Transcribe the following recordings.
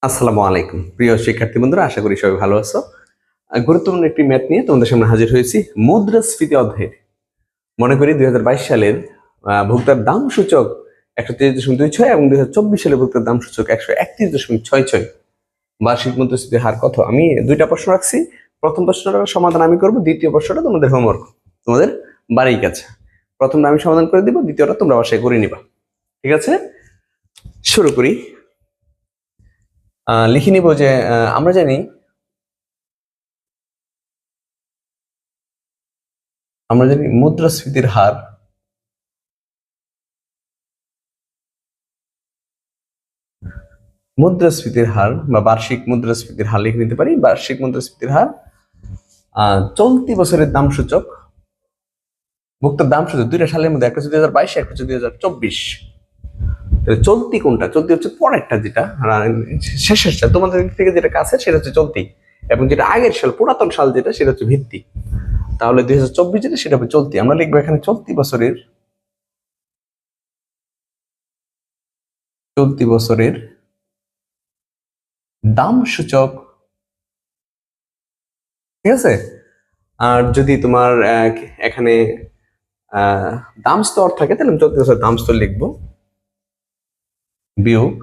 আসসালামু আলাইকুম প্রিয় শিক্ষার্থী বন্ধুরা, আশা করি সবাই ভালো আছো। গুরুত্বপূর্ণ একটি ম্যাথ নিয়ে তোমাদের সামনে হাজির হয়েছি। মুদ্রাস্ফীতি অধ্যায়ের মনে করি 2022 সালের ভোক্তার দাম সূচক 130.26 এবং 2024 সালে ভোক্তার দাম সূচক 131.66। বার্ষিক মুদ্রাস্ফীতির হার কত? আমি দুইটা প্রশ্ন রাখছি। প্রথম প্রশ্নটার সমাধান আমি করব, দ্বিতীয় প্রশ্নটা তোমাদের হোমওয়ার্ক, তোমাদের বাড়ির কাছে। প্রথমটা আমি সমাধান করে দিব, দ্বিতীয়টা তোমরা বাসায় করে নিবা। ঠিক আছে, শুরু করি। লিখে নিব যে আমরা জানি মুদ্রাস্ফীতির হার বা বার্ষিক মুদ্রাস্ফীতির হার লিখে নিতে পারি। বার্ষিক মুদ্রাস্ফীতির হার চলতি বছরের দাম সূচক, ভোক্তার দাম সূচক দুইটা সালের মধ্যে, একটা হচ্ছে 2022, একটা হচ্ছে 2024। চলতি কোনটা? চলতি হচ্ছে পরেরটা, যেটা শেষেরটা, তোমাদের দিক থেকে যেটা কাছে সেটা হচ্ছে চলতি, এবং যেটা আগের সাল, পুরাতন সাল যেটা, সেটা হচ্ছে ভিত্তি। তাহলে 2024 যেটা, সেটা হবে চলতি। আমরা লিখবো এখানে চলতি বছরের দাম সূচক। ঠিক আছে, আর যদি তোমার এখানে দাম স্তর থাকে, তাহলে আমি চলতি বছরের দাম স্তর লিখবো, বিয়োগ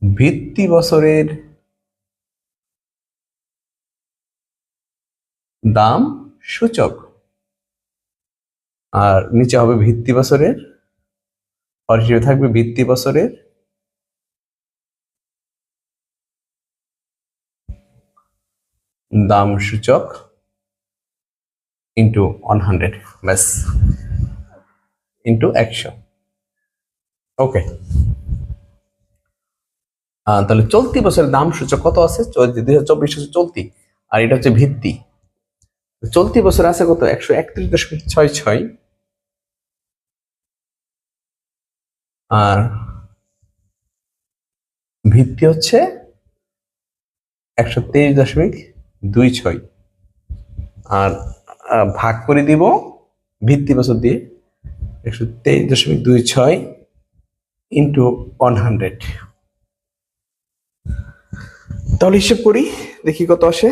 ভিত্তি বছরের দাম সূচক, আর নিচে হবে ভিত্তি বছরের, আর হিসেবে থাকবে ভিত্তি বছরের দাম সূচক ইন্টু 100, ব্যাস, ইন্টু 100। ওকে, তাহলে চলতি বছরের দাম সূচক কত আছে? 2024 হচ্ছে চলতি, আর এটা হচ্ছে ভিত্তি। চলতি বছর আছে কত? 131.66, আর ভিত্তি হচ্ছে 123.26, আর ভাগ করে দিব ভিত্তি বছর দিয়ে 123.26 ইন্টু 100। তাহলে হিসেব করি, দেখি কত আসে।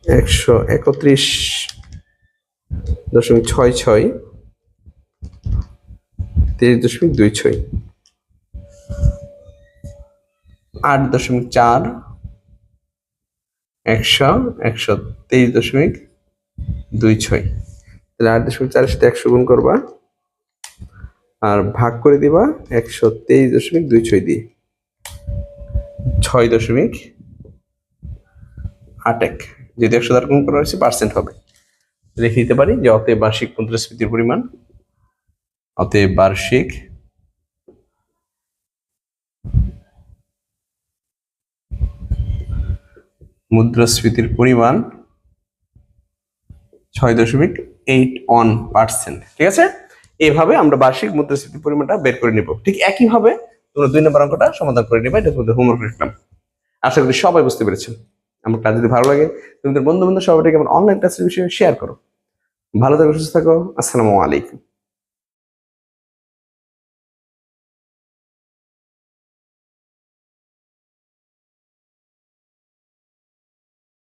131.66 23.26, 8.4, 123.26। তাহলে 8.4 সাথে 100 গুণ করবা, আর ভাগ করে দিবা 123.26 দিয়ে, 6.81। যদি 100 দ্বারা গুণ করা হয়েছে পার্সেন্ট হবে। লিখে দিতে পারি যে অতএব বার্ষিক মুদ্রাস্ফীতির পরিমাণ, অতএব বার্ষিক মুদ্রাস্ফীতির পরিমাণ 6.81%। ঠিক আছে, এইভাবে আমরা বার্ষিক মুদ্রাস্ফীতির পরিমাণটা বের করে নিব। ঠিক একইভাবে তোমরা 2 নম্বর অঙ্কটা সমাধান করে নিবা। এটা তোমাদের হোমওয়ার্ক রাখলাম। আশা করি সবাই বুঝতে পেরেছেন। আমার ক্লাস যদি ভালো লাগে, তোমাদের বন্ধু বান্ধব সবাইকে আমার অনলাইন ক্লাসের বিষয়ে শেয়ার করো। ভালো থাকো, সুস্থ থাকো। আসসালামু আলাইকুম।